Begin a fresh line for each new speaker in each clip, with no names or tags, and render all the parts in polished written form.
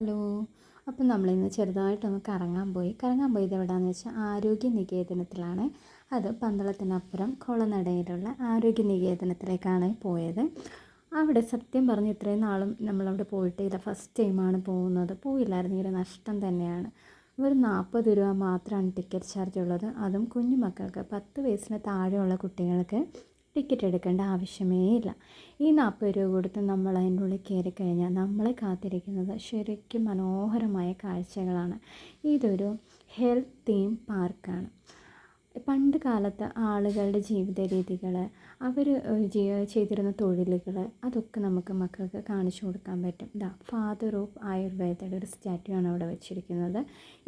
Hello. അപ്പം നമ്മളിന്ന് ചെറുതായിട്ടൊന്ന് കറങ്ങാൻ പോയത് എവിടെയാണെന്ന് വെച്ചാൽ ആരോഗ്യ നികേതനത്തിലാണ്. അത് പന്തളത്തിനപ്പുറം കുളനടയിലുള്ള ആരോഗ്യ നികേതനത്തിലേക്കാണ് പോയത്. അവിടെ സത്യം പറഞ്ഞ് ഇത്രയും നാളും നമ്മളവിടെ പോയിട്ടില്ല. ഫസ്റ്റ് ടൈമാണ് പോകുന്നത്. പോയില്ലായിരുന്നെങ്കിൽ നഷ്ടം തന്നെയാണ്. ഒരു 40 രൂപ മാത്രമാണ് ടിക്കറ്റ് ചാർജ് ഉള്ളത്. അതും കുഞ്ഞു മക്കൾക്ക് 10 വയസ്സിന് താഴെയുള്ള കുട്ടികൾക്ക് ടിക്കറ്റ് എടുക്കേണ്ട ആവശ്യമേ ഇല്ല. ഈ 40 രൂപ കൊടുത്ത് നമ്മൾ അതിൻ്റെ ഉള്ളിൽ കയറി കഴിഞ്ഞാൽ നമ്മളെ കാത്തിരിക്കുന്നത് ശരിക്കും മനോഹരമായ കാഴ്ചകളാണ്. ഇതൊരു ഹെൽത്ത് തീം പാർക്കാണ്. പണ്ട് കാലത്ത് ആളുകളുടെ ജീവിത രീതികൾ, അവർ ചെയ്തിരുന്ന തൊഴിലുകൾ, അതൊക്കെ നമുക്ക് മക്കൾക്ക് കാണിച്ചു കൊടുക്കാൻ പറ്റും. ഫാദർ ഓഫ് ആയുർവേദയുടെ ഒരു സ്റ്റാറ്റ്യൂ ആണ് അവിടെ വെച്ചിരിക്കുന്നത്.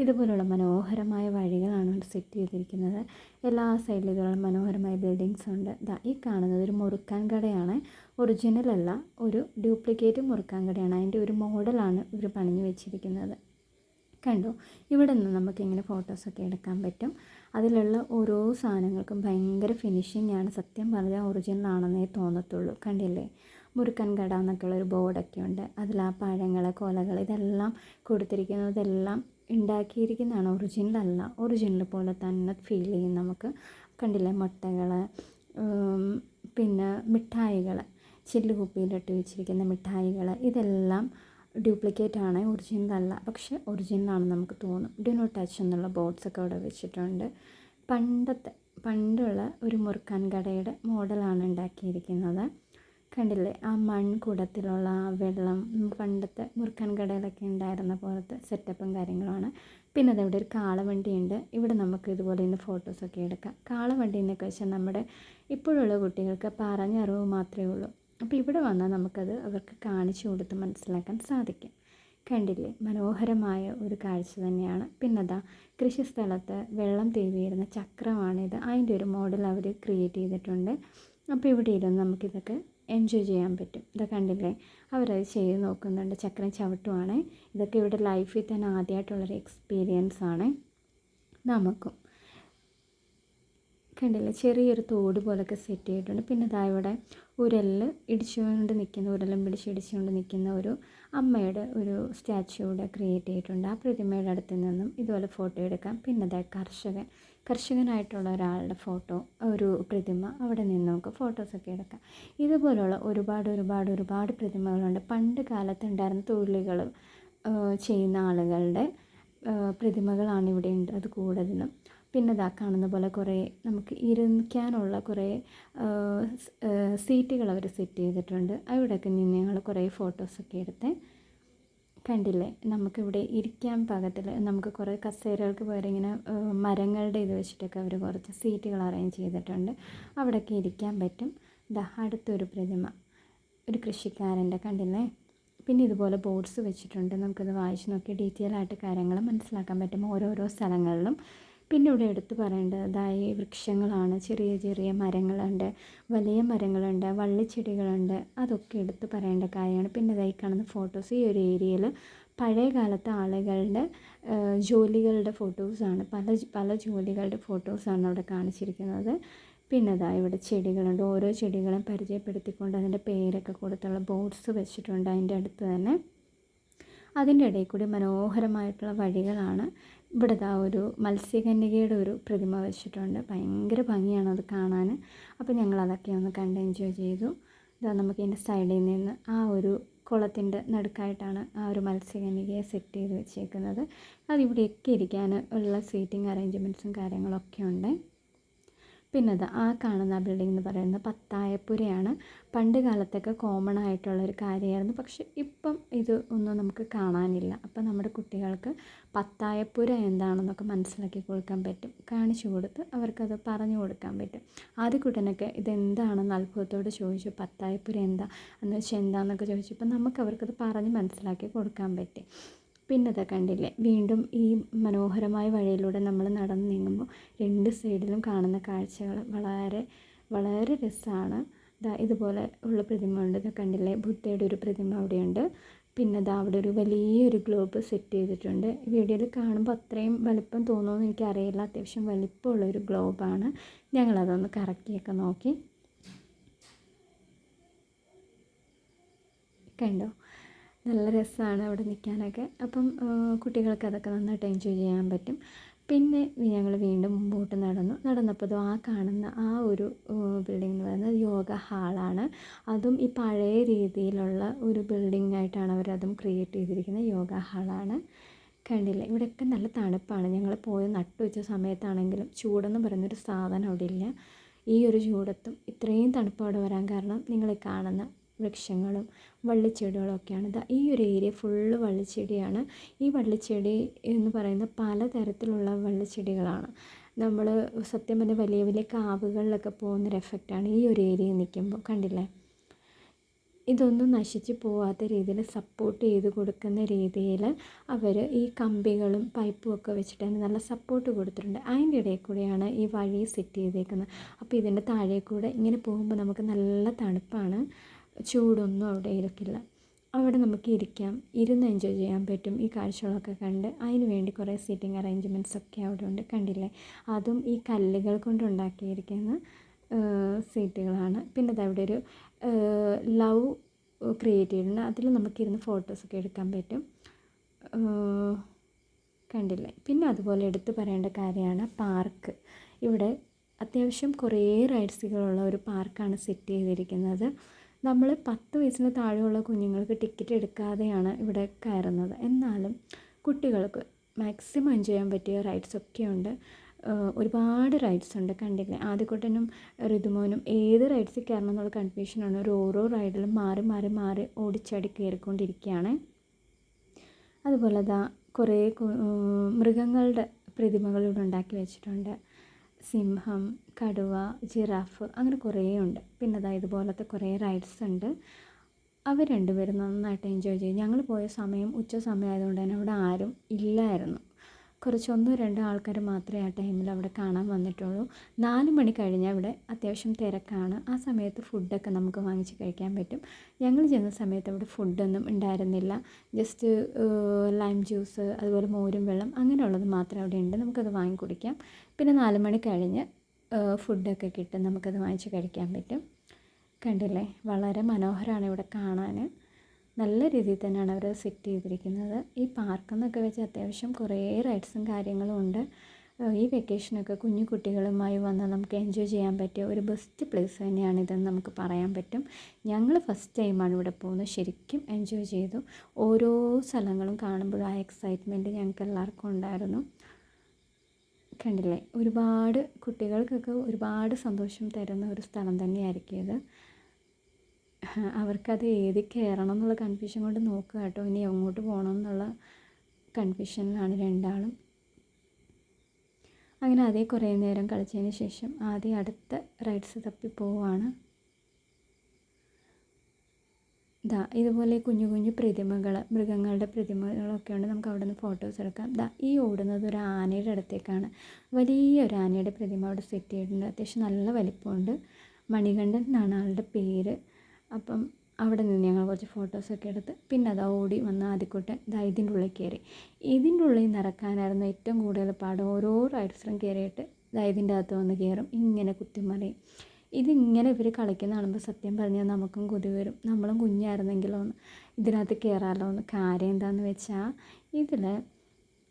ഇതുപോലുള്ള മനോഹരമായ വഴികളാണ് അവിടെ സെറ്റ് ചെയ്തിരിക്കുന്നത്. എല്ലാ സൈഡിലും മനോഹരമായ ബിൽഡിങ്സ് ഉണ്ട്. ഈ കാണുന്നത് ഒരു മുറുക്കാൻ കടയാണ്. ഒറിജിനൽ അല്ല, ഒരു ഡ്യൂപ്ലിക്കേറ്റ് മുറുക്കാൻ കടയാണ്. അതിൻ്റെ ഒരു മോഡലാണ് ഇവർ പണിഞ്ഞു വെച്ചിരിക്കുന്നത്. കണ്ടോ, ഇവിടെ നിന്ന് നമുക്കിങ്ങനെ ഫോട്ടോസൊക്കെ എടുക്കാൻ പറ്റും. അതിലുള്ള ഓരോ സാധനങ്ങൾക്കും ഭയങ്കര ഫിനിഷിംഗ് ആണ്. സത്യം പറഞ്ഞാൽ ഒറിജിനൽ ആണെന്നേ തോന്നത്തുള്ളൂ. കണ്ടില്ലേ, മുറുക്കൻ കട എന്നൊക്കെയുള്ളൊരു ബോർഡൊക്കെ ഉണ്ട്. അതിൽ ആ പഴങ്ങൾ, കൊലകൾ ഇതെല്ലാം കൊടുത്തിരിക്കുന്നതെല്ലാം ഉണ്ടാക്കിയിരിക്കുന്നതാണ്, ഒറിജിനൽ അല്ല. ഒറിജിനൽ പോലെ തന്നെ ഫീൽ ചെയ്യും നമുക്ക്. കണ്ടില്ലേ, മുട്ടകൾ, പിന്നെ മിഠായികൾ, ചില്ല് കുപ്പിയിലിട്ട് വെച്ചിരിക്കുന്ന മിഠായികൾ, ഇതെല്ലാം ഡ്യൂപ്ലിക്കേറ്റ് ആണ്, ഒറിജിനൽ അല്ല. പക്ഷേ ഒറിജിനൽ ആണെന്ന് നമുക്ക് തോന്നും. ഡു നോട്ട് ടച്ച് എന്നുള്ള ബോർഡ്സൊക്കെ അവിടെ വെച്ചിട്ടുണ്ട്. പണ്ടുള്ള ഒരു മുറുക്കാൻ കടയുടെ മോഡലാണ് ഉണ്ടാക്കിയിരിക്കുന്നത്. കണ്ടില്ലേ, ആ മൺകുടത്തിലുള്ള ആ വെള്ളം പണ്ടത്തെ മുറുക്കാൻ കടയിലൊക്കെ ഉണ്ടായിരുന്ന പോലത്തെ സെറ്റപ്പും കാര്യങ്ങളുമാണ്. പിന്നെ അതവിടെ ഒരു കാളവണ്ടിയുണ്ട്. ഇവിടെ നമുക്ക് ഇതുപോലെ ഇന്ന് ഫോട്ടോസൊക്കെ എടുക്കാം. കാളവണ്ടി എന്നൊക്കെ വെച്ചാൽ നമ്മുടെ ഇപ്പോഴുള്ള കുട്ടികൾക്ക് പറഞ്ഞറിവ് മാത്രമേ ഉള്ളൂ. അപ്പോൾ ഇവിടെ വന്നാൽ നമുക്കത് അവർക്ക് കാണിച്ചു കൊടുത്ത് മനസ്സിലാക്കാൻ സാധിക്കും. കണ്ടില്ലേ, മനോഹരമായ ഒരു കാഴ്ച തന്നെയാണ്. പിന്നെതാ കൃഷിസ്ഥലത്ത് വെള്ളം തേവിയിരുന്ന ചക്രമാണിത്. അതിൻ്റെ ഒരു മോഡൽ അവർ ക്രിയേറ്റ് ചെയ്തിട്ടുണ്ട്. അപ്പോൾ ഇവിടെ ഇരുന്ന് നമുക്കിതൊക്കെ എൻജോയ് ചെയ്യാൻ പറ്റും. ഇതൊക്കെ കണ്ടില്ലേ, അവരത് ചെയ്ത് നോക്കുന്നുണ്ട്. ചക്രം ചവിട്ടുവാണ്. ഇതൊക്കെ ഇവിടെ ലൈഫിൽ തന്നെ ആദ്യമായിട്ടുള്ളൊരു എക്സ്പീരിയൻസ് ആണ് നമുക്കും. കണ്ടില്ലേ, ചെറിയൊരു തോട് പോലൊക്കെ സെറ്റ് ചെയ്തിട്ടുണ്ട്. പിന്നെ ഇതാ ഇവിടെ ഉരലും പിടിച്ചിടിച്ചുകൊണ്ട് നിൽക്കുന്ന ഒരു അമ്മയുടെ ഒരു സ്റ്റാച്യൂ ഇവിടെ ക്രിയേറ്റ് ചെയ്തിട്ടുണ്ട്. ആ പ്രതിമയുടെ അടുത്ത് നിന്നും ഇതുപോലെ ഫോട്ടോ എടുക്കാം. പിന്നെ ഇതാ കർഷകനായിട്ടുള്ള ഒരാളുടെ ഫോട്ടോ, ഒരു പ്രതിമ, അവിടെ നിന്ന് നമുക്ക് ഫോട്ടോസൊക്കെ എടുക്കാം. ഇതുപോലുള്ള ഒരുപാട് പ്രതിമകളുണ്ട്. പണ്ട് കാലത്തുണ്ടായിരുന്ന തൊഴിലുകൾ ചെയ്യുന്ന ആളുകളുടെ പ്രതിമകളാണ് ഇവിടെ ഉണ്ട് അത് കൂടുതലും. പിന്നെ ഇതാ കാണുന്ന പോലെ കുറേ നമുക്ക് ഇരിക്കാനുള്ള കുറേ സീറ്റുകൾ അവർ സെറ്റ് ചെയ്തിട്ടുണ്ട്. അവിടെയൊക്കെ നിന്ന് ഞങ്ങൾ കുറേ ഫോട്ടോസൊക്കെ എടുത്ത്. കണ്ടില്ലേ, നമുക്കിവിടെ ഇരിക്കാൻ പാകത്തിൽ നമുക്ക് കുറേ കസേരകൾക്ക് പകരം ഇങ്ങനെ മരങ്ങളുടെ ഇത് വെച്ചിട്ടൊക്കെ അവർ കുറച്ച് സീറ്റുകൾ അറേഞ്ച് ചെയ്തിട്ടുണ്ട്. അവിടെയൊക്കെ ഇരിക്കാൻ പറ്റും. അടുത്തൊരു പ്രതിമ, ഒരു കൃഷിക്കാരൻ്റെ, കണ്ടില്ലേ. പിന്നെ ഇതുപോലെ ബോർഡ്സ് വെച്ചിട്ടുണ്ട്. നമുക്കത് വായിച്ച് നോക്കി ഡീറ്റെയിൽ ആയിട്ട് കാര്യങ്ങൾ മനസ്സിലാക്കാൻ പറ്റും ഓരോരോ സ്ഥലങ്ങളിലും. പിന്നെ ഇവിടെ എടുത്തു പറയേണ്ടത് വൃക്ഷങ്ങളാണ്. ചെറിയ ചെറിയ മരങ്ങളുണ്ട്, വലിയ മരങ്ങളുണ്ട്, വള്ളിച്ചെടികളുണ്ട്. അതൊക്കെ എടുത്ത് പറയേണ്ട കാര്യമാണ്. പിന്നെ ഇതായി കാണുന്ന ഫോട്ടോസ് ഈ ഒരു ഏരിയയിൽ പഴയ കാലത്തെ ആളുകളുടെ ജോലികളുടെ ഫോട്ടോസാണ്. പല ജോലികളുടെ ഫോട്ടോസാണ് അവിടെ കാണിച്ചിരിക്കുന്നത്. പിന്നെ ഇതാ ഇവിടെ ചെടികളുണ്ട്. ഓരോ ചെടികളും പരിചയപ്പെടുത്തിക്കൊണ്ട് അതിൻ്റെ പേരൊക്കെ കൊടുത്തുള്ള ബോർഡ്സ് വെച്ചിട്ടുണ്ട് അതിൻ്റെ അടുത്ത് തന്നെ. അതിൻ്റെ ഇടയിൽ കൂടി മനോഹരമായിട്ടുള്ള വഴികളാണ്. ഇവിടെ ഒരു മത്സ്യകന്യകയുടെ ഒരു പ്രതിമ വെച്ചിട്ടുണ്ട്. ഭയങ്കര ഭംഗിയാണ് അത് കാണാൻ. അപ്പോൾ ഞങ്ങളതൊക്കെ ഒന്ന് കണ്ട് എൻജോയ് ചെയ്തു. നമുക്ക് ഇതിൻ്റെ സൈഡിൽ നിന്ന് ആ ഒരു കുളത്തിൻ്റെ നടുക്കായിട്ടാണ് ആ ഒരു മത്സ്യകന്യകയെ സെറ്റ് ചെയ്ത് വെച്ചേക്കുന്നത്. അതിവിടെയൊക്കെ ഇരിക്കാൻ ഉള്ള സീറ്റിംഗ് അറേഞ്ച്മെൻറ്റ്സും കാര്യങ്ങളൊക്കെ ഉണ്ട്. പിന്നെ ആ കാണുന്ന ബിൽഡിംഗ് എന്ന് പറയുന്നത് പത്തായപ്പുരയാണ്. പണ്ട് കാലത്തൊക്കെ കോമൺ ആയിട്ടുള്ളൊരു കാര്യമായിരുന്നു. പക്ഷെ ഇപ്പം ഇത് ഒന്നും നമുക്ക് കാണാനില്ല. അപ്പം നമ്മുടെ കുട്ടികൾക്ക് പത്തായപ്പുര എന്താണെന്നൊക്കെ മനസ്സിലാക്കി കൊടുക്കാൻ പറ്റും. കാണിച്ചു കൊടുത്ത് അവർക്കത് പറഞ്ഞു കൊടുക്കാൻ പറ്റും. ആദ്യക്കുട്ടനൊക്കെ ഇതെന്താണെന്ന് അത്ഭുതത്തോട് ചോദിച്ചു. പത്തായപ്പുര എന്താ എന്ന് വെച്ചാൽ എന്താണെന്നൊക്കെ ചോദിച്ചപ്പോൾ നമുക്ക് അവർക്കത് പറഞ്ഞ് മനസ്സിലാക്കി കൊടുക്കാൻ പറ്റും. പിന്നെ ഇതാ കണ്ടില്ലേ, വീണ്ടും ഈ മനോഹരമായ വഴിയിലൂടെ നമ്മൾ നടന്ന് നീങ്ങുമ്പോൾ രണ്ട് സൈഡിലും കാണുന്ന കാഴ്ചകൾ വളരെ രസമാണ്. ഇതുപോലെ ഉള്ള പ്രതിമ ഉണ്ട്. ഇതൊക്കെ കണ്ടില്ലേ, ബുദ്ധയുടെ ഒരു പ്രതിമ അവിടെയുണ്ട്. പിന്നെ അവിടെ ഒരു വലിയൊരു ഗ്ലോബ് സെറ്റ് ചെയ്തിട്ടുണ്ട്. വീഡിയോയിൽ കാണുമ്പോൾ അത്രയും വലിപ്പം തോന്നുമെന്ന് എനിക്കറിയില്ല. അത്യാവശ്യം വലിപ്പമുള്ളൊരു ഗ്ലോബാണ്. ഞങ്ങളതൊന്ന് കറക്കിയൊക്കെ നോക്കി. കണ്ടോ, നല്ല രസമാണ് അവിടെ നിൽക്കാനൊക്കെ. അപ്പം കുട്ടികൾക്ക് അതൊക്കെ നന്നായിട്ട് എൻജോയ് ചെയ്യാൻ പറ്റും. പിന്നെ ഞങ്ങൾ വീണ്ടും മുമ്പോട്ട് നടന്നപ്പോൾ ആ കാണുന്ന ആ ഒരു ബിൽഡിംഗ് എന്ന് പറയുന്നത് യോഗ ഹാളാണ്. അതും ഈ പഴയ രീതിയിലുള്ള ഒരു ബിൽഡിംഗ് ആയിട്ടാണ് അവരതും ക്രിയേറ്റ് ചെയ്തിരിക്കുന്നത്. യോഗ ഹാളാണ്. കണ്ടില്ലേ, ഇവിടെയൊക്കെ നല്ല തണുപ്പാണ്. ഞങ്ങൾ പോയി നട്ടുവെച്ച സമയത്താണെങ്കിലും ചൂടെന്ന് പറയുന്നൊരു സാധനം അവിടെ ഇല്ല. ഈ ഒരു ചൂടത്തും ഇത്രയും തണുപ്പ് അവിടെ വരാൻ കാരണം നിങ്ങൾ ഈ കാണുന്ന വൃക്ഷങ്ങളും വള്ളിച്ചെടികളും ഒക്കെയാണ്. ഈ ഒരു ഏരിയ ഫുള്ള് വള്ളിച്ചെടിയാണ്. ഈ വള്ളിച്ചെടി എന്ന് പറയുന്ന പലതരത്തിലുള്ള വള്ളിച്ചെടികളാണ്. നമ്മൾ സത്യം പറഞ്ഞാൽ വലിയ വലിയ കാവുകളിലൊക്കെ പോകുന്നൊരു എഫക്റ്റാണ് ഈ ഒരു ഏരിയയിൽ നിൽക്കുമ്പോൾ. കണ്ടില്ലേ, ഇതൊന്നും നശിച്ച് പോവാത്ത രീതിയിൽ സപ്പോർട്ട് ചെയ്ത് കൊടുക്കുന്ന രീതിയിൽ അവർ ഈ കമ്പികളും പൈപ്പും ഒക്കെ വെച്ചിട്ട് തന്നെ നല്ല സപ്പോർട്ട് കൊടുത്തിട്ടുണ്ട്. അതിൻ്റെ ഇടയിൽ കൂടെയാണ് ഈ വഴി സെറ്റ് ചെയ്തേക്കുന്നത്. അപ്പോൾ ഇതിൻ്റെ താഴെ കൂടെ ഇങ്ങനെ പോകുമ്പോൾ നമുക്ക് നല്ല തണുപ്പാണ്, ചൂടൊന്നും അവിടെ ഇരിക്കില്ല. അവിടെ നമുക്ക് ഇരിക്കാം, ഇരുന്ന് എൻജോയ് ചെയ്യാൻ പറ്റും ഈ കാഴ്ചകളൊക്കെ കണ്ട്. അതിന് വേണ്ടി കുറേ സീറ്റിംഗ് അറേഞ്ച്മെൻറ്റ്സ് ഒക്കെ അവിടെ ഉണ്ട്. കണ്ടില്ലേ, അതും ഈ കല്ലുകൾ കൊണ്ടുണ്ടാക്കിയിരിക്കുന്ന സീറ്റുകളാണ്. പിന്നെ അതവിടെ ഒരു ലവ് ക്രിയേറ്റ് ചെയ്തിട്ടുണ്ട്. അതിൽ നമുക്കിരുന്ന് ഫോട്ടോസൊക്കെ എടുക്കാൻ പറ്റും. കണ്ടില്ലേ. പിന്നെ അതുപോലെ എടുത്തു പറയേണ്ട കാര്യമാണ് പാർക്ക്. ഇവിടെ അത്യാവശ്യം കുറേ റൈഡ്സുകളുള്ള ഒരു പാർക്കാണ് സെറ്റ് ചെയ്തിരിക്കുന്നത്. നമ്മൾ 10 വയസ്സിന് താഴെയുള്ള കുഞ്ഞുങ്ങൾക്ക് ടിക്കറ്റ് എടുക്കാതെയാണ് ഇവിടെ കയറുന്നത്. എന്നാലും കുട്ടികൾക്ക് മാക്സിമം എൻജോയ് ചെയ്യാൻ പറ്റിയ റൈഡ്സൊക്കെ ഉണ്ട്. ഒരുപാട് റൈഡ്സ് ഉണ്ട്. കണ്ടില്ലേ, ആദ്യക്കുട്ടനും ഋതുമോനും ഏത് റൈഡ്സിൽ കയറണം എന്നുള്ള കൺഫ്യൂഷനാണ്. ഓരോ റൈഡിലും മാറി മാറി മാറി ഓടിച്ചാടി കയറിക്കൊണ്ടിരിക്കുകയാണ്. അതുപോലെ കുറേ മൃഗങ്ങളുടെ പ്രതിമകൾ ഇവിടെ ഉണ്ടാക്കി വെച്ചിട്ടുണ്ട്. സിംഹം, കടുവ, ജിറാഫ്, അങ്ങനെ കുറേ ഉണ്ട്. പിന്നെ ഇതുപോലത്തെ കുറേ റൈഡ്സ് ഉണ്ട്. അവർ രണ്ടുപേരും നന്നായിട്ട് എൻജോയ് ചെയ്യും. ഞങ്ങൾ പോയ സമയം ഉച്ച സമയമായതുകൊണ്ട് തന്നെ അവിടെ ആരും ഇല്ലായിരുന്നു. കുറച്ച് 1-2 ആൾക്കാർ മാത്രമേ ആ ടൈമിൽ അവിടെ കാണാൻ വന്നിട്ടുള്ളൂ. 4 മണി കഴിഞ്ഞാൽ ഇവിടെ അത്യാവശ്യം തിരക്കാണ്. ആ സമയത്ത് ഫുഡൊക്കെ നമുക്ക് വാങ്ങിച്ച് കഴിക്കാൻ പറ്റും. ഞങ്ങൾ ചെന്ന സമയത്ത് അവിടെ ഫുഡൊന്നും ഉണ്ടായിരുന്നില്ല. ജസ്റ്റ് ലൈം ജ്യൂസ്, അതുപോലെ മോരും വെള്ളം അങ്ങനെയുള്ളത് മാത്രമേ അവിടെ ഉണ്ട്. നമുക്കത് വാങ്ങി കുടിക്കാം. പിന്നെ 4 മണി കഴിഞ്ഞ് ഫുഡൊക്കെ കിട്ടും, നമുക്കത് വാങ്ങിച്ച് കഴിക്കാൻ പറ്റും. കണ്ടില്ലേ, വളരെ മനോഹരമാണ് ഇവിടെ കാണാൻ. നല്ല രീതിയിൽ തന്നെയാണ് അവർ സെറ്റ് ചെയ്തിരിക്കുന്നത്. ഈ പാർക്കെന്നൊക്കെ വെച്ച് അത്യാവശ്യം കുറേ റൈഡ്സും കാര്യങ്ങളും ഉണ്ട്. ഈ വെക്കേഷനൊക്കെ കുഞ്ഞു കുട്ടികളുമായി വന്ന് നമുക്ക് എൻജോയ് ചെയ്യാൻ പറ്റിയ ഒരു ബെസ്റ്റ് പ്ലേസ് തന്നെയാണിതെന്ന് നമുക്ക് പറയാൻ പറ്റും. ഞങ്ങൾ ഫസ്റ്റ് ടൈമാണ് ഇവിടെ പോകുന്നത്. ശരിക്കും എൻജോയ് ചെയ്തു. ഓരോ സ്ഥലങ്ങളും കാണുമ്പോഴും ആ എക്സൈറ്റ്മെൻറ്റ് ഞങ്ങൾക്ക് എല്ലാവർക്കും ഉണ്ടായിരുന്നു. കണ്ടില്ലേ, ഒരുപാട് കുട്ടികൾക്കൊക്കെ ഒരുപാട് സന്തോഷം തരുന്ന ഒരു സ്ഥലം തന്നെയായിരിക്കും ഇത്. അവർക്കത് ഏതി കയറണം എന്നുള്ള കൺഫ്യൂഷൻ കൊണ്ട് നോക്കുക കേട്ടോ. ഇനി എങ്ങോട്ട് പോകണം എന്നുള്ള കൺഫ്യൂഷനിലാണ് രണ്ടാളും. അങ്ങനെ അതേ കുറേ നേരം കളിച്ചതിന് ശേഷം ആദ്യം അടുത്ത റൈഡ്സ് തപ്പി പോവുകയാണ്. ഇതുപോലെ കുഞ്ഞു കുഞ്ഞു പ്രതിമകൾ, മൃഗങ്ങളുടെ പ്രതിമകളൊക്കെ ഉണ്ട്. നമുക്ക് അവിടെ നിന്ന് ഫോട്ടോസ് എടുക്കാം. ഈ ഓടുന്നത് ഒരു ആനയുടെ അടുത്തേക്കാണ്. വലിയൊരു ആനയുടെ പ്രതിമ അവിടെ സെറ്റ് ചെയ്തിട്ടുണ്ട്. അത്യാവശ്യം നല്ല വലിപ്പമുണ്ട്. മണികണ്ഠൻ എന്നാണ് ആളുടെ പേര്. അപ്പം അവിടെ നിന്ന് ഞങ്ങൾ കുറച്ച് ഫോട്ടോസൊക്കെ എടുത്ത് പിന്നെ ഓടി വന്ന് ആദ്യക്കൂട്ടൻ ഇതിൻ്റെ ഉള്ളിൽ കയറി. ഇതിൻ്റെ ഉള്ളിൽ നിറക്കാനായിരുന്നു ഏറ്റവും കൂടുതൽ പാട്. ഓരോ റൈഡ്സിലും കയറിയിട്ട് ഇതിൻ്റെ അകത്ത് വന്ന് കയറും, ഇങ്ങനെ കുത്തിമറിയും. ഇതിങ്ങനെ ഇവർ കളിക്കുന്ന കാണുമ്പോൾ സത്യം പറഞ്ഞാൽ നമുക്കും കൊതി വരും. നമ്മളും കുഞ്ഞായിരുന്നെങ്കിലോ ഇതിനകത്ത് കയറാമല്ലോ എന്ന്. കാര്യം എന്താണെന്ന് വെച്ചാൽ ഇതിൽ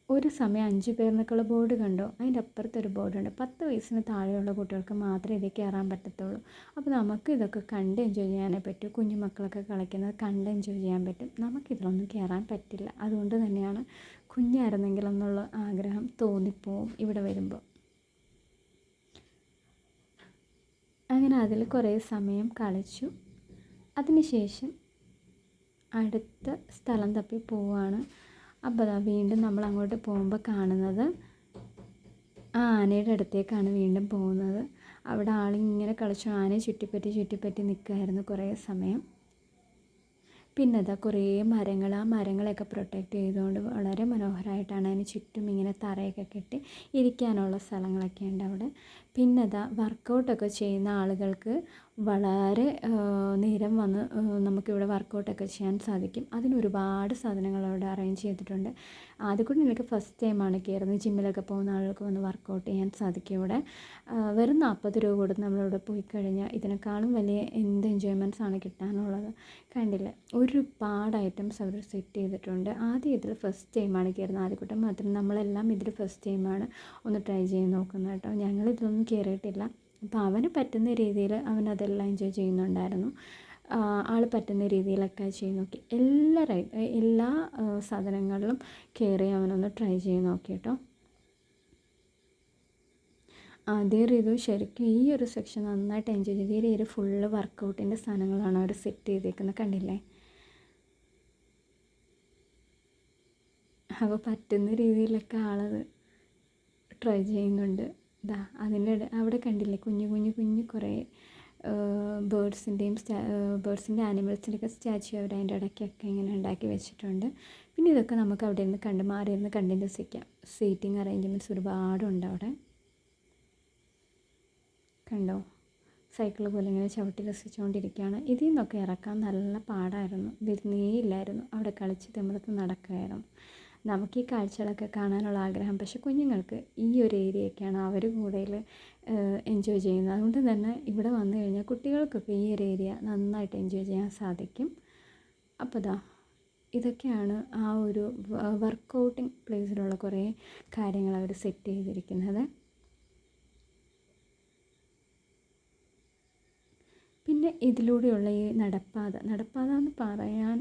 ഒരു സമയം 5 പേർന്നൊക്കെയുള്ള ബോർഡ് കണ്ടോ, അതിൻ്റെ അപ്പുറത്തൊരു ബോർഡുണ്ട്. 10 വയസ്സിന് താഴെയുള്ള കുട്ടികൾക്ക് മാത്രമേ ഇതിൽ കയറാൻ പറ്റത്തുള്ളൂ. അപ്പോൾ നമുക്ക് ഇതൊക്കെ കണ്ട് എൻജോയ് ചെയ്യാനേ പറ്റൂ. കുഞ്ഞു മക്കളൊക്കെ കളിക്കുന്നത് കണ്ട് എൻജോയ് ചെയ്യാൻ പറ്റും. നമുക്കിതിലൊന്നും കയറാൻ പറ്റില്ല. അതുകൊണ്ട് തന്നെയാണ് കുഞ്ഞായിരുന്നെങ്കിലെന്നുള്ള ആഗ്രഹം തോന്നിപ്പോവും ഇവിടെ വരുമ്പോൾ. അങ്ങനെ അതിൽ കുറേ സമയം കളിച്ചു. അതിനുശേഷം അടുത്ത സ്ഥലം തപ്പി പോവുകയാണ്. അപ്പോൾ വീണ്ടും നമ്മൾ അങ്ങോട്ട് പോകുമ്പോൾ കാണുന്നത് ആ ആനയുടെ അടുത്തേക്കാണ് വീണ്ടും പോകുന്നത്. അവിടെ ആളിങ്ങനെ കളിച്ചു ആനയെ ചുറ്റിപ്പറ്റി നിൽക്കുമായിരുന്നു കുറേ സമയം. പിന്നെ കുറേ മരങ്ങൾ, ആ മരങ്ങളെയൊക്കെ പ്രൊട്ടക്റ്റ് ചെയ്തുകൊണ്ട് വളരെ മനോഹരമായിട്ടാണ് അതിന് ചുറ്റും ഇങ്ങനെ തറയൊക്കെ കെട്ടി ഇരിക്കാനുള്ള സ്ഥലങ്ങളൊക്കെ ഉണ്ട് അവിടെ. പിന്നെ വർക്കൗട്ടൊക്കെ ചെയ്യുന്ന ആളുകൾക്ക് വളരെ നേരം വന്ന് നമുക്കിവിടെ വർക്കൗട്ടൊക്കെ ചെയ്യാൻ സാധിക്കും. അതിനൊരുപാട് സാധനങ്ങൾ അവിടെ അറേഞ്ച് ചെയ്തിട്ടുണ്ട്. ആദ്യക്കൂടി എനിക്ക് ഫസ്റ്റ് ടൈമാണ് കയറുന്നത്. ജിമ്മിലൊക്കെ പോകുന്ന ആളുകൾക്ക് വന്ന് വർക്കൗട്ട് ചെയ്യാൻ സാധിക്കും ഇവിടെ. വെറും 40 രൂപ കൊടുത്ത് നമ്മളിവിടെ പോയി കഴിഞ്ഞാൽ ഇതിനേക്കാളും വലിയ എന്ത് എൻജോയ്മെൻറ്റ്സ് ആണ് കിട്ടാനുള്ളത്. കണ്ടില്ലേ, ഒരുപാട് ഐറ്റംസ് അവർ സെറ്റ് ചെയ്തിട്ടുണ്ട്. ആദ്യം ഇതിൽ ഫസ്റ്റ് ടൈമാണ് കയറുന്നത്. ആദ്യക്കൂട്ടം മാത്രം, നമ്മളെല്ലാം ഇതിൽ ഫസ്റ്റ് ടൈമാണ് ഒന്ന് ട്രൈ ചെയ്ത് നോക്കുന്നത് കേട്ടോ. ഞങ്ങളിതൊന്നും കയറിയിട്ടില്ല. അപ്പോൾ അവന് പറ്റുന്ന രീതിയിൽ അവനതെല്ലാം എൻജോയ് ചെയ്യുന്നുണ്ടായിരുന്നു. ആൾ പറ്റുന്ന രീതിയിലൊക്കെ ചെയ്ത് നോക്കി. എല്ലാ സാധനങ്ങളിലും കയറി അവനൊന്ന് ട്രൈ ചെയ്ത് നോക്കി കേട്ടോ. ആദ്യം ഇത് ശരിക്കും ഈ ഒരു സെക്ഷൻ നന്നായിട്ട് എൻജോയ് ചെയ്ത്. ഈ ഒരു ഫുള്ള് വർക്കൗട്ടിൻ്റെ സാധനങ്ങളാണ് അവർ സെറ്റ് ചെയ്തേക്കുന്നത്, കണ്ടില്ലേ. അപ്പോൾ പറ്റുന്ന രീതിയിലൊക്കെ ആളത് ട്രൈ ചെയ്യുന്നുണ്ട്. ഇതാ അതിൻ്റെ അവിടെ കണ്ടില്ലേ കുഞ്ഞു കുറേ ബേർഡ്സിൻ്റെ ആനിമൽസിൻ്റെയൊക്കെ സ്റ്റാച്ചു അവർ അതിൻ്റെ ഇടയ്ക്കൊക്കെ ഇങ്ങനെ ഉണ്ടാക്കി വെച്ചിട്ടുണ്ട്. പിന്നെ ഇതൊക്കെ നമുക്ക് അവിടെ നിന്ന് മാറിയിരുന്ന് കണ്ടിന്യൂസ് രസിക്കാം. സീറ്റിംഗ് അറേഞ്ച്മെൻറ്റ്സ് ഒരുപാടുണ്ട് അവിടെ. കണ്ടോ, സൈക്കിൾ പോലെ ഇങ്ങനെ ചവിട്ടി രസിച്ചുകൊണ്ടിരിക്കുകയാണ്. ഇതിൽ നിന്നൊക്കെ ഇറക്കാൻ നല്ല പാടായിരുന്നു. വരുന്നേയില്ലായിരുന്നു. അവിടെ കളിച്ച് തിമിർത്ത് നടക്കുകയായിരുന്നു. നമുക്ക് ഈ കാഴ്ചകളൊക്കെ കാണാനുള്ള ആഗ്രഹം, പക്ഷേ കുഞ്ഞുങ്ങൾക്ക് ഈ ഒരു ഏരിയയൊക്കെയാണ് അവർ കൂടുതൽ എൻജോയ് ചെയ്യുന്നത്. അതുകൊണ്ട് തന്നെ ഇവിടെ വന്നു കഴിഞ്ഞാൽ കുട്ടികൾക്കൊക്കെ ഈ ഒരു ഏരിയ നന്നായിട്ട് എൻജോയ് ചെയ്യാൻ സാധിക്കും. അപ്പോൾ ഇതൊക്കെയാണ് ആ ഒരു വർക്കൗട്ടിംഗ് പ്ലേസിലുള്ള കുറേ കാര്യങ്ങൾ അവർ സെറ്റ് ചെയ്തിരിക്കുന്നത്. പിന്നെ ഇതിലൂടെയുള്ള ഈ നടപ്പാത എന്ന് പറയാൻ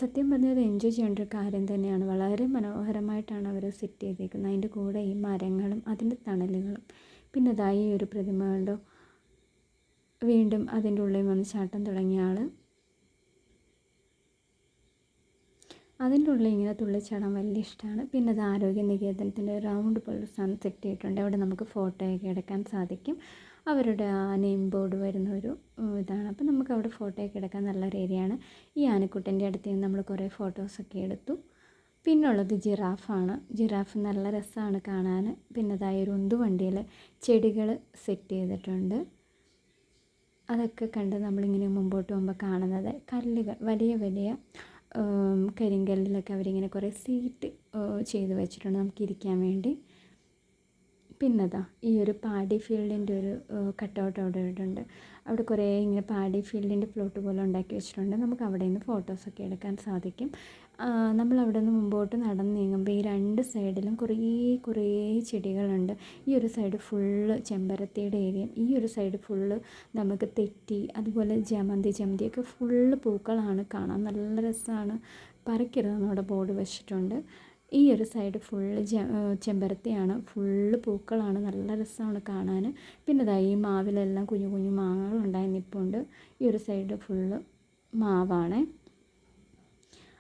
സത്യം പറഞ്ഞാൽ എൻജോയ് ചെയ്യേണ്ട ഒരു കാര്യം തന്നെയാണ്. വളരെ മനോഹരമായിട്ടാണ് അവർ സെറ്റ് ചെയ്തേക്കുന്നത്. അതിൻ്റെ കൂടെ ഈ മരങ്ങളും അതിൻ്റെ തണലുകളും. പിന്നെ ഈ ഒരു പ്രതിമ കണ്ടോ, വീണ്ടും അതിൻ്റെ ഉള്ളിൽ വന്ന് ചാട്ടം തുടങ്ങിയ ആൾ. അതിൻ്റെ ഉള്ളിൽ ഇങ്ങനെ തുള്ളിച്ചാടാൻ വലിയ ഇഷ്ടമാണ്. പിന്നെ ആരോഗ്യ നികേതനത്തിൻ്റെ റൗണ്ട് പോലൊരു സാധനം സെറ്റ് ചെയ്തിട്ടുണ്ട്. അവിടെ നമുക്ക് ഫോട്ടോയൊക്കെ എടുക്കാൻ സാധിക്കും. അവരുടെ ആ നെയിം ബോർഡ് വരുന്ന ഒരു ഇതാണ്. അപ്പോൾ നമുക്ക് അവിടെ ഫോട്ടോയൊക്കെ എടുക്കാൻ നല്ലൊരു ഏരിയയാണ്. ഈ ആനക്കുട്ടൻ്റെ അടുത്ത് നിന്ന് നമ്മൾ കുറേ ഫോട്ടോസൊക്കെ എടുത്തു. പിന്നുള്ളത് ജിറാഫാണ്. ജിറാഫ് നല്ല രസമാണ് കാണാൻ. പിന്നെ ഒരു ഉന്തുവണ്ടിയിൽ ചെടികൾ സെറ്റ് ചെയ്തിട്ടുണ്ട്. അതൊക്കെ കണ്ട് നമ്മളിങ്ങനെ മുമ്പോട്ട് പോകുമ്പോൾ കാണുന്നത് കല്ലുകൾ, വലിയ കരിങ്കല്ലിലൊക്കെ അവരിങ്ങനെ കുറേ സീറ്റ് ചെയ്ത് വെച്ചിട്ടുണ്ട് നമുക്കിരിക്കാൻ വേണ്ടി. പിന്നെ ഈ ഒരു പാഡി ഫീൽഡിൻ്റെ ഒരു കട്ടൗട്ട് അവിടെ ഇട്ടുണ്ട്. അവിടെ കുറേ ഇങ്ങനെ പാഡി ഫീൽഡിൻ്റെ പ്ലോട്ട് പോലെ ഉണ്ടാക്കി വെച്ചിട്ടുണ്ട്. നമുക്ക് അവിടെ നിന്ന് ഫോട്ടോസൊക്കെ എടുക്കാൻ സാധിക്കും. നമ്മളവിടെ നിന്ന് മുമ്പോട്ട് നടന്ന് നീങ്ങുമ്പോൾ ഈ രണ്ട് സൈഡിലും കുറേ ചെടികളുണ്ട്. ഈ ഒരു സൈഡ് ഫുള്ള് ചെമ്പരത്തിയുടെ ഏരിയയും ഈ ഒരു സൈഡ് ഫുള്ള് നമുക്ക് തെറ്റി, അതുപോലെ ജമന്തിയൊക്കെ ഫുള്ള് പൂക്കളാണ്. കാണാൻ നല്ല രസമാണ്. പറിക്കരുതെന്ന് അവിടെ ബോർഡ് വെച്ചിട്ടുണ്ട്. ഈ ഒരു സൈഡ് ഫുള്ള് ചെമ്പരത്തിയാണ്, ഫുള്ള് പൂക്കളാണ്. നല്ല രസമാണ് കാണാൻ. പിന്നെ ഈ മാവിലെല്ലാം കുഞ്ഞു മാങ്ങകളുണ്ടായി നിൽപ്പുണ്ട്. ഈ ഒരു സൈഡ് ഫുള്ള് മാവാണ്.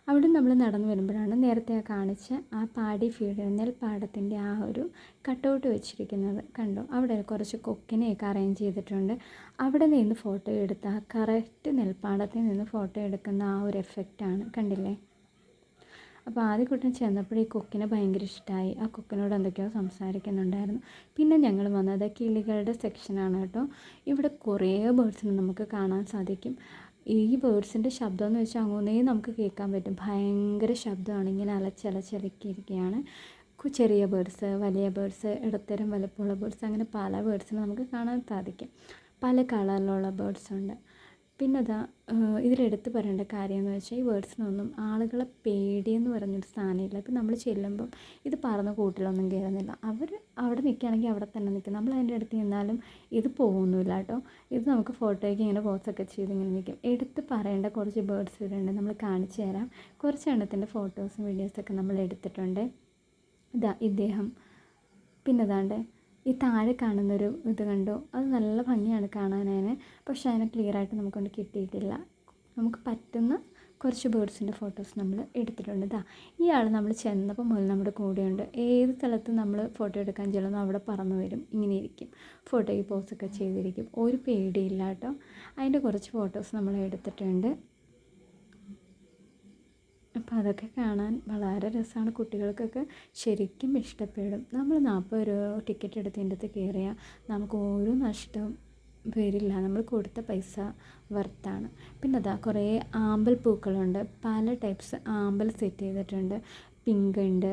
അവിടെ നമ്മൾ നടന്നു വരുമ്പോഴാണ് നേരത്തെ കാണിച്ച ആ പാഡി ഫീൽഡ് നെൽപ്പാടത്തിൻ്റെ ആ ഒരു കട്ടൗട്ട് വെച്ചിരിക്കുന്നത്. കണ്ടോ, അവിടെ കുറച്ച് കൊക്കിനെയൊക്കെ അറേഞ്ച് ചെയ്തിട്ടുണ്ട്. അവിടെ നിന്ന് ഫോട്ടോ എടുത്ത ആ കറക്റ്റ് നെൽപ്പാടത്തിൽ നിന്ന് ഫോട്ടോ എടുക്കുന്ന ആ ഒരു എഫക്റ്റാണ്. കണ്ടില്ലേ. അപ്പോൾ ആദ്യകൂട്ടം ചെന്നപ്പോൾ ഈ കൊക്കിനെ ഭയങ്കര ഇഷ്ടമായി. ആ കൊക്കിനോട് എന്തൊക്കെയോ സംസാരിക്കുന്നുണ്ടായിരുന്നു. പിന്നെ ഞങ്ങൾ വന്നത് കിളികളുടെ സെക്ഷനാണ് കേട്ടോ. ഇവിടെ കുറേ ബേർഡ്സിനെ നമുക്ക് കാണാൻ സാധിക്കും. ഈ ബേർഡ്സിൻ്റെ ശബ്ദം എന്ന് വെച്ചാൽ അങ്ങോട്ടേ നമുക്ക് കേൾക്കാൻ പറ്റും. ഭയങ്കര ശബ്ദമാണ്. ഇങ്ങനെ അലച്ചിരിക്കുകയാണ്. ചെറിയ ബേർഡ്സ്, വലിയ ബേർഡ്സ്, ഇടത്തരം വലുപ്പമുള്ള ബേർഡ്സ്, അങ്ങനെ പല ബേർഡ്സിനെ നമുക്ക് കാണാൻ സാധിക്കും. പല കളറിലുള്ള ബേർഡ്സ് ഉണ്ട്. പിന്നെ ഇതിലെടുത്ത് പറയേണ്ട കാര്യം എന്ന് വെച്ചാൽ ഈ ബേർഡ്സിനൊന്നും ആളുകളെ പേടിയെന്ന് പറഞ്ഞൊരു സ്ഥാനമില്ല. ഇപ്പം നമ്മൾ ചെല്ലുമ്പം ഇത് പറന്ന് കൂട്ടിലൊന്നും കയറുന്നില്ല. അവർ അവിടെ നിൽക്കുകയാണെങ്കിൽ അവിടെ തന്നെ നിൽക്കും. നമ്മൾ അതിൻ്റെ അടുത്ത് നിന്നാലും ഇത് പോകുന്നില്ല കേട്ടോ. ഇത് നമുക്ക് ഫോട്ടോയ്ക്ക് ഇങ്ങനെ പോസ്റ്റൊക്കെ ചെയ്ത് ഇങ്ങനെ നിൽക്കും. എടുത്ത് പറയേണ്ട കുറച്ച് ബേർഡ്സ് ഇവിടെയുണ്ട്, നമ്മൾ കാണിച്ചു തരാം. കുറച്ച് എണ്ണത്തിൻ്റെ ഫോട്ടോസും വീഡിയോസൊക്കെ നമ്മൾ എടുത്തിട്ടുണ്ട്. ഇദ്ദേഹം. പിന്നെ ഈ താഴെ കാണുന്നൊരു ഇത് കണ്ടോ, അത് നല്ല ഭംഗിയാണ് കാണാനതിന്. പക്ഷേ അതിനെ ക്ലിയറായിട്ട് നമുക്കൊണ്ട് കിട്ടിയിട്ടില്ല. നമുക്ക് പറ്റുന്ന കുറച്ച് ബേർഡ്സിൻ്റെ ഫോട്ടോസ് നമ്മൾ എടുത്തിട്ടുണ്ട്. ഈ ആൾ നമ്മൾ ചെന്നപ്പോൾ മുതൽ നമ്മുടെ കൂടെയുണ്ട്. ഏത് സ്ഥലത്ത് നമ്മൾ ഫോട്ടോ എടുക്കാൻ ചെല്ലുന്നു അവിടെ പറന്ന് വരും, ഇങ്ങനെ ഇരിക്കും, ഫോട്ടോയ്ക്ക് പോസൊക്കെ ചെയ്തിരിക്കും. ഒരു പേടിയില്ല കേട്ടോ. അതിൻ്റെ കുറച്ച് ഫോട്ടോസ് നമ്മൾ എടുത്തിട്ടുണ്ട്. അപ്പോൾ അതൊക്കെ കാണാൻ വളരെ രസമാണ്. കുട്ടികൾക്കൊക്കെ ശരിക്കും ഇഷ്ടപ്പെടും. നമ്മൾ 40 രൂപ ടിക്കറ്റ് എടുത്തതിൻ്റെ അടുത്ത് കയറിയാൽ നമുക്ക് ഒരു നഷ്ടവും വരില്ല, നമ്മൾ കൊടുത്ത പൈസ വർത്താണ്. പിന്നെ അതാ കുറേ ആമ്പൽ പൂക്കളുണ്ട്, പല ടൈപ്സ് ആമ്പൽ സെറ്റ് ചെയ്തിട്ടുണ്ട്. പിങ്ക് ഉണ്ട്,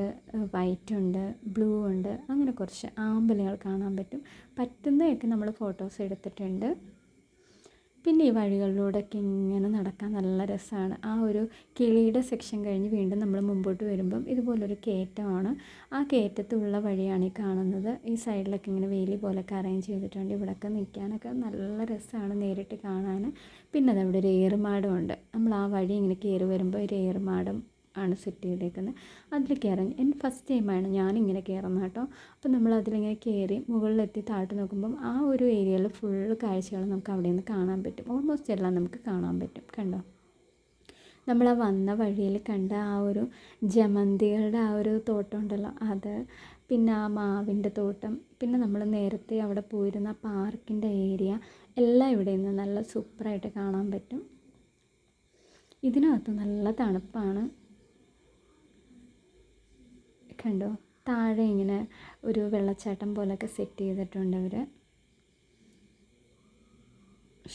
വൈറ്റ് ഉണ്ട്, ബ്ലൂ ഉണ്ട്, അങ്ങനെ കുറച്ച് ആമ്പലുകൾ കാണാൻ പറ്റുന്നതൊക്കെ നമ്മൾ ഫോട്ടോസ് എടുത്തിട്ടുണ്ട്. പിന്നെ ഈ വഴികളിലൂടെയൊക്കെ ഇങ്ങനെ നടക്കാൻ നല്ല രസമാണ്. ആ ഒരു കിളിയുടെ സെക്ഷൻ കഴിഞ്ഞ് വീണ്ടും നമ്മൾ മുമ്പോട്ട് വരുമ്പം ഇതുപോലൊരു കയറ്റമാണ്. ആ കയറ്റത്തുള്ള വഴിയാണ് ഈ കാണുന്നത്. ഈ സൈഡിലൊക്കെ ഇങ്ങനെ വേലി പോലൊക്കെ അറേഞ്ച് ചെയ്തിട്ടുണ്ട്. ഇവിടെയൊക്കെ നിൽക്കാനൊക്കെ നല്ല രസമാണ് നേരിട്ട് കാണാൻ. പിന്നെ അതവിടെ ഒരു ഏറുമാടമുണ്ട്. നമ്മൾ ആ വഴി ഇങ്ങനെ കയറി വരുമ്പോൾ ഒരു ഏറുമാടം ആണ് സെറ്റ് ചെയ്തേക്കുന്നത്. അതിൽ കയറാൻ എൻ്റെ ഫസ്റ്റ് ടൈമാണ് ഞാനിങ്ങനെ കയറുന്നത് കേട്ടോ. അപ്പോൾ നമ്മൾ അതിലിങ്ങനെ കയറി മുകളിലെത്തി താഴ്ത്ത് നോക്കുമ്പം ആ ഒരു ഏരിയയിൽ ഫുള്ള് കാഴ്ചകൾ നമുക്ക് അവിടെ നിന്ന് കാണാൻ പറ്റും. ഓൾമോസ്റ്റ് എല്ലാം നമുക്ക് കാണാൻ പറ്റും. കണ്ടോ, നമ്മൾ ആ വന്ന വഴിയിൽ കണ്ട ആ ഒരു ജമന്തികളുടെ ആ ഒരു തോട്ടം ഉണ്ടല്ലോ അത്, പിന്നെ ആ മാവിൻ്റെ തോട്ടം, പിന്നെ നമ്മൾ നേരത്തെ അവിടെ പോയിരുന്ന പാർക്കിൻ്റെ ഏരിയ എല്ലാം ഇവിടെ നിന്ന് നല്ല സൂപ്പറായിട്ട് കാണാൻ പറ്റും. ഇതിനകത്ത് നല്ല തണുപ്പാണ്. കണ്ടോ, താഴെ ഇങ്ങനെ ഒരു വെള്ളച്ചാട്ടം പോലൊക്കെ സെറ്റ് ചെയ്തിട്ടുണ്ട് അവർ.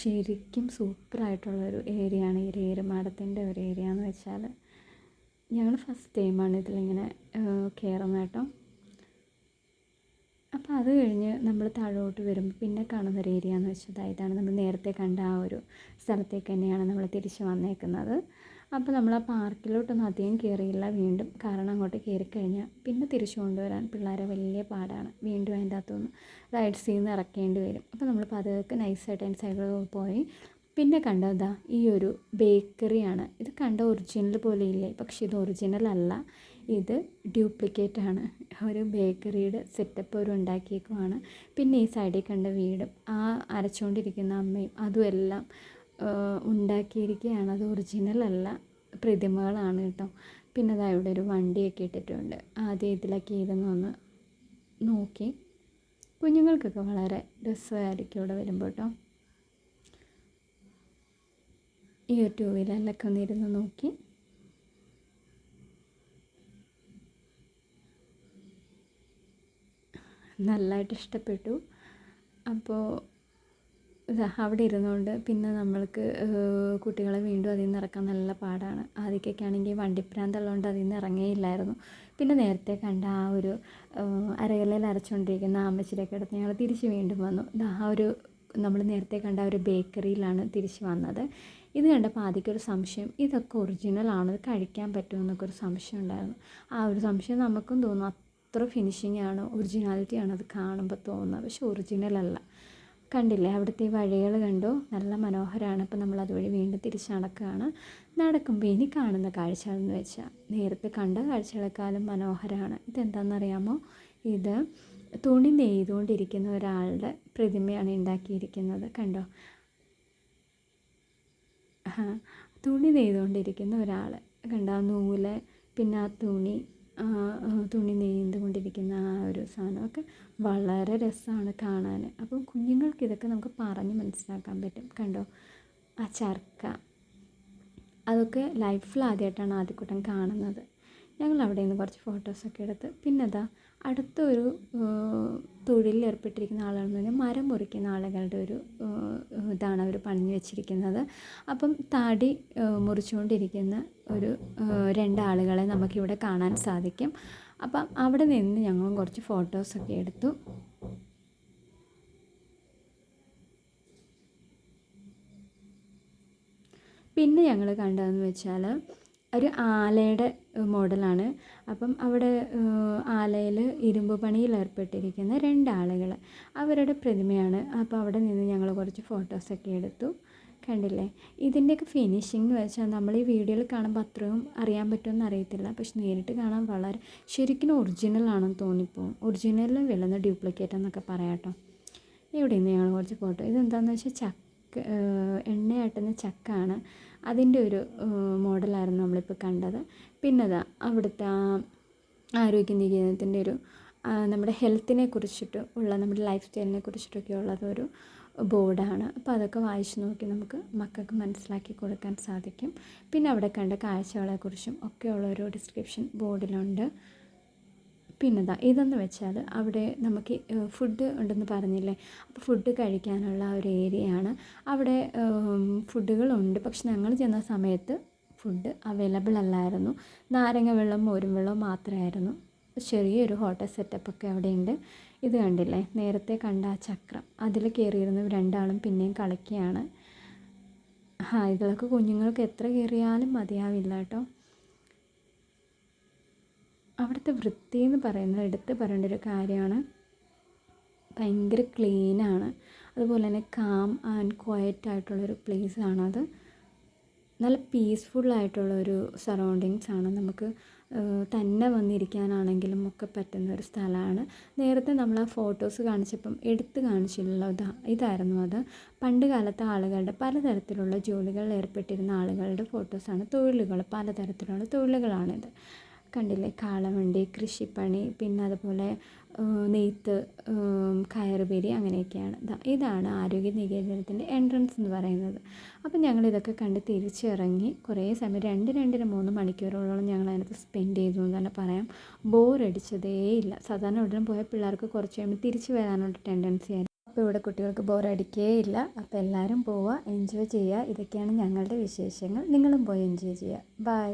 ശരിക്കും സൂപ്പറായിട്ടുള്ളൊരു ഏരിയയാണ് ഈ ഏറുമാടത്തിൻ്റെ ഒരു ഏരിയ എന്ന് വെച്ചാൽ. ഞങ്ങൾ ഫസ്റ്റ് ടൈമാണ് ഇതിലിങ്ങനെ കയറുന്നത് കേട്ടോ. അപ്പോൾ അത് കഴിഞ്ഞ് നമ്മൾ താഴോട്ട് വരുമ്പോൾ പിന്നെ കാണുന്നൊരു ഏരിയ എന്ന് വെച്ചാൽ ഇതാണ്. നമ്മൾ നേരത്തെ കണ്ട ആ ഒരു സ്ഥലത്തേക്ക് തന്നെയാണ് നമ്മൾ തിരിച്ച് വന്നേക്കുന്നത്. അപ്പോൾ നമ്മൾ ആ പാർക്കിലോട്ടൊന്നും അധികം കയറിയില്ല വീണ്ടും, കാരണം അങ്ങോട്ട് കയറിക്കഴിഞ്ഞാൽ പിന്നെ തിരിച്ചു കൊണ്ടുവരാൻ പിള്ളേരെ വലിയ പാടാണ്. വീണ്ടും അതിൻ്റെ അകത്തുനിന്ന് റൈഡ്സിൽ നിന്ന് ഇറക്കേണ്ടി വരും. അപ്പോൾ നമ്മൾ പതുക്കെ നൈസായിട്ട് അതിൻ്റെ സൈഡിൽ പോയി. പിന്നെ കണ്ടതാ ഈ ഒരു ബേക്കറിയാണ്. ഇത് കണ്ട ഒറിജിനൽ പോലെ ഇല്ലേ, പക്ഷേ ഇത് ഒറിജിനൽ അല്ല, ഇത് ഡ്യൂപ്ലിക്കേറ്റ് ആണ്. ഒരു ബേക്കറിയുടെ സെറ്റപ്പ് ഒരു ഉണ്ടാക്കിയേക്കുവാണ്. പിന്നെ ഈ സൈഡിൽ കണ്ട വീടും ആ അരച്ചുകൊണ്ടിരിക്കുന്ന അമ്മയും അതും എല്ലാം ഉണ്ടാക്കിയിരിക്കുകയാണ്. അത് ഒറിജിനൽ അല്ല, പ്രതിമകളാണ് കേട്ടോ. പിന്നെ അതാ ഇവിടെ ഒരു വണ്ടിയൊക്കെ ഇട്ടിട്ടുണ്ട്. ആദ്യം ഇതിലൊക്കെ ഇരുന്നൊന്ന് നോക്കി. കുഞ്ഞുങ്ങൾക്കൊക്കെ വളരെ രസമായിരിക്കും ഇവിടെ വരുമ്പോൾ കേട്ടോ. ഈ ഒരു ടൂ വീലറിലൊക്കെ ഒന്ന് ഇരുന്ന് നോക്കി. നല്ലതായിട്ട് ഇഷ്ടപ്പെട്ടു. അപ്പോൾ അവിടെ ഇരുന്നുകൊണ്ട് പിന്നെ നമ്മൾക്ക് കുട്ടികളെ വീണ്ടും അതിൽ നിന്ന് ഇറക്കാൻ നല്ല പാടാണ്. ആദ്യമൊക്കെ ആണെങ്കിൽ വണ്ടിപ്രാന്തുള്ളതുകൊണ്ട് അതിൽ നിന്ന് ഇറങ്ങിയില്ലായിരുന്നു. പിന്നെ നേരത്തെ കണ്ട ആ ഒരു അരകല്ലിൽ അരച്ചുകൊണ്ടിരിക്കുന്ന അമ്മച്ചിയുടെയൊക്കെ അടുത്ത് ഞങ്ങൾ തിരിച്ച് വീണ്ടും വന്നു. ആ ഒരു നമ്മൾ നേരത്തെ കണ്ട ആ ഒരു ബേക്കറിയിലാണ് തിരിച്ച് വന്നത്. ഇത് കണ്ടപ്പോൾ ആദ്യമൊരു സംശയം, ഇതൊക്കെ ഒറിജിനലാണോ, ഇത് കഴിക്കാൻ പറ്റുമോ എന്നൊക്കെ ഒരു സംശയം ഉണ്ടായിരുന്നു. ആ ഒരു സംശയം നമുക്കും തോന്നും, അത്ര ഫിനിഷിംഗ് ആണോ ഒറിജിനാലിറ്റി ആണോ അത് കാണുമ്പോൾ തോന്നുന്നത്. പക്ഷെ ഒറിജിനലല്ല. കണ്ടില്ലേ, അവിടുത്തെ ഈ വഴികൾ കണ്ടോ, നല്ല മനോഹരമാണ്. അപ്പോൾ നമ്മൾ അതുവഴി വീണ്ടും തിരിച്ച് നടക്കുകയാണ്. നടക്കുമ്പോൾ ഇനി കാണുന്ന കാഴ്ചകളെന്ന് വെച്ചാൽ നേരത്തെ കണ്ട കാഴ്ചകളെക്കാളും മനോഹരമാണ്. ഇതെന്താണെന്നറിയാമോ, ഇത് തുണി നെയ്തുകൊണ്ടിരിക്കുന്ന ഒരാളുടെ പ്രതിമയാണ് ഉണ്ടാക്കിയിരിക്കുന്നത്. കണ്ടോ, തുണി നെയ്തുകൊണ്ടിരിക്കുന്ന ഒരാൾ കണ്ടോ, ആ നൂല്, പിന്നെ ആ തുണി നെയ്തുകൊണ്ടിരിക്കുന്ന ആ ഒരു സാധനമൊക്കെ വളരെ രസമാണ് കാണാൻ. അപ്പം കുഞ്ഞുങ്ങൾക്ക് ഇതൊക്കെ നമുക്ക് പറഞ്ഞ് മനസ്സിലാക്കാൻ പറ്റും. കണ്ടോ, ആ ചർക്ക, അതൊക്കെ ലൈഫിൽ ആദ്യമായിട്ടാണ് ആദ്യക്കൂട്ടം കാണുന്നത്. ഞങ്ങൾ അവിടെ നിന്ന് കുറച്ച് ഫോട്ടോസൊക്കെ എടുത്ത്. പിന്നെ അതാ അടുത്തൊരു തൊഴിലിൽ ഏർപ്പെട്ടിരിക്കുന്ന ആളുകളെന്ന് പറഞ്ഞാൽ മരം മുറിക്കുന്ന ആളുകളുടെ ഒരു ഇതാണ് അവർ പണിഞ്ഞു വെച്ചിരിക്കുന്നത്. അപ്പം തടി മുറിച്ചുകൊണ്ടിരിക്കുന്ന ഒരു രണ്ടാളുകളെ നമുക്കിവിടെ കാണാൻ സാധിക്കും. അപ്പം അവിടെ നിന്ന് ഞങ്ങളും കുറച്ച് ഫോട്ടോസൊക്കെ എടുത്തു. പിന്നെ ഞങ്ങൾ കണ്ടതെന്ന് വെച്ചാൽ ഒരു ആലയുടെ മോഡലാണ്. അപ്പം അവിടെ ആലയിൽ ഇരുമ്പ് പണിയിൽ ഏർപ്പെട്ടിരിക്കുന്ന രണ്ടാളുകൾ, അവരുടെ പ്രതിമയാണ്. അപ്പോൾ അവിടെ നിന്ന് ഞങ്ങൾ കുറച്ച് ഫോട്ടോസൊക്കെ എടുത്തു. കണ്ടില്ലേ, ഇതിൻ്റെയൊക്കെ ഫിനിഷിംഗ് എന്ന് വെച്ചാൽ നമ്മൾ ഈ വീഡിയോയിൽ കാണുമ്പോൾ അത്രയും അറിയാൻ പറ്റുമെന്ന് അറിയത്തില്ല, പക്ഷെ നേരിട്ട് കാണാൻ വളരെ ശരിക്കും ഒറിജിനലാണെന്ന് തോന്നിപ്പോവും. ഒറിജിനലിൽ വിളുന്ന ഡ്യൂപ്ലിക്കേറ്റ് എന്നൊക്കെ പറയാം കേട്ടോ. ഇവിടെ നിന്ന് ഞങ്ങൾ കുറച്ച് ഫോട്ടോ, ഇതെന്താണെന്ന് വെച്ചാൽ എണ്ണയാട്ടുന്ന ചക്കാണ്. അതിൻ്റെ ഒരു മോഡലായിരുന്നു നമ്മളിപ്പോൾ കണ്ടത്. പിന്നെ അതാ അവിടുത്തെ ആരോഗ്യനികേതനത്തിൻ്റെ ഒരു നമ്മുടെ ഹെൽത്തിനെ കുറിച്ചിട്ട് ഉള്ള, നമ്മുടെ ലൈഫ് സ്റ്റൈലിനെ കുറിച്ചിട്ടൊക്കെ ഉള്ളതൊരു ബോർഡാണ്. അപ്പോൾ അതൊക്കെ വായിച്ച് നോക്കി നമുക്ക് മക്കൾക്ക് മനസ്സിലാക്കി കൊടുക്കാൻ സാധിക്കും. പിന്നെ അവിടെ കണ്ട കാഴ്ചകളെക്കുറിച്ചും ഒക്കെയുള്ളൊരു ഡിസ്ക്രിപ്ഷൻ ബോർഡിലുണ്ട്. പിന്നെതാ ഇതെന്ന് വെച്ചാൽ അവിടെ നമുക്ക് ഫുഡ് ഉണ്ടെന്ന് പറഞ്ഞില്ലേ, അപ്പോൾ ഫുഡ് കഴിക്കാനുള്ള ഒരു ഏരിയയാണ്. അവിടെ ഫുഡുകളുണ്ട്, പക്ഷെ ഞങ്ങൾ ചെന്ന സമയത്ത് ഫുഡ് അവൈലബിൾ അല്ലായിരുന്നു. നാരങ്ങ വെള്ളം മോരും വെള്ളം മാത്രമായിരുന്നു. ചെറിയൊരു ഹോട്ടൽ സെറ്റപ്പൊക്കെ അവിടെയുണ്ട്. ഇത് കണ്ടില്ലേ, നേരത്തെ കണ്ട ആ ചക്രം, അതിൽ കയറിയിരുന്ന രണ്ടാളും പിന്നെയും കളിക്കുകയാണ്. ഇതിലൊക്കെ കുഞ്ഞുങ്ങൾക്ക് എത്ര കയറിയാലും മതിയാവില്ല കേട്ടോ. അവിടുത്തെ വൃത്തി എന്ന് പറയുന്നത് എടുത്ത് പറയേണ്ട ഒരു കാര്യമാണ്. ഭയങ്കര ക്ലീനാണ്. അതുപോലെ തന്നെ കാം ആൻഡ് ക്വയറ്റ് ആയിട്ടുള്ളൊരു പ്ലേസാണത്. നല്ല പീസ്ഫുള്ളായിട്ടുള്ളൊരു സറൗണ്ടിങ്സാണ്. നമുക്ക് തന്നെ വന്നിരിക്കാനാണെങ്കിലും ഒക്കെ പറ്റുന്ന ഒരു സ്ഥലമാണ്. നേരത്തെ നമ്മൾ ആ ഫോട്ടോസ് കാണിച്ചപ്പം എടുത്ത് കാണിച്ചില്ലല്ലോ, ഇതായിരുന്നു അത്. പണ്ട് കാലത്തെ ആളുകളുടെ പലതരത്തിലുള്ള ജോലികളിൽ ഏർപ്പെട്ടിരുന്ന ആളുകളുടെ ഫോട്ടോസാണ്. തൊഴിലുകൾ, പലതരത്തിലുള്ള തൊഴിലുകളാണിത്. കണ്ടില്ലേ, കാളവണ്ടി, കൃഷിപ്പണി, പിന്നെ അതുപോലെ നെയ്ത്ത്, കയറുപിരി, അങ്ങനെയൊക്കെയാണ്. ഇതാണ് ആരോഗ്യ നികേതനത്തിൻ്റെ എൻട്രൻസ് എന്ന് പറയുന്നത്. അപ്പം ഞങ്ങളിതൊക്കെ കണ്ട് തിരിച്ചിറങ്ങി. കുറേ സമയം 2-2.5-3 മണിക്കൂറോളം ഞങ്ങൾ അതിനകത്ത് സ്പെൻഡ് ചെയ്തു എന്ന് തന്നെ പറയാം. ബോറടിച്ചതേയില്ല. സാധാരണ ഉടനെ പോയ പിള്ളേർക്ക് കുറച്ച് കഴിയുമ്പോൾ തിരിച്ച് വരാനുള്ള ടെൻഡൻസി ആയിരുന്നു. അപ്പോൾ ഇവിടെ കുട്ടികൾക്ക് ബോറടിക്കേയില്ല. അപ്പോൾ എല്ലാവരും പോവുക, എൻജോയ് ചെയ്യുക. ഇതൊക്കെയാണ് ഞങ്ങളുടെ വിശേഷങ്ങൾ. നിങ്ങളും പോയി എൻജോയ് ചെയ്യുക. ബൈ.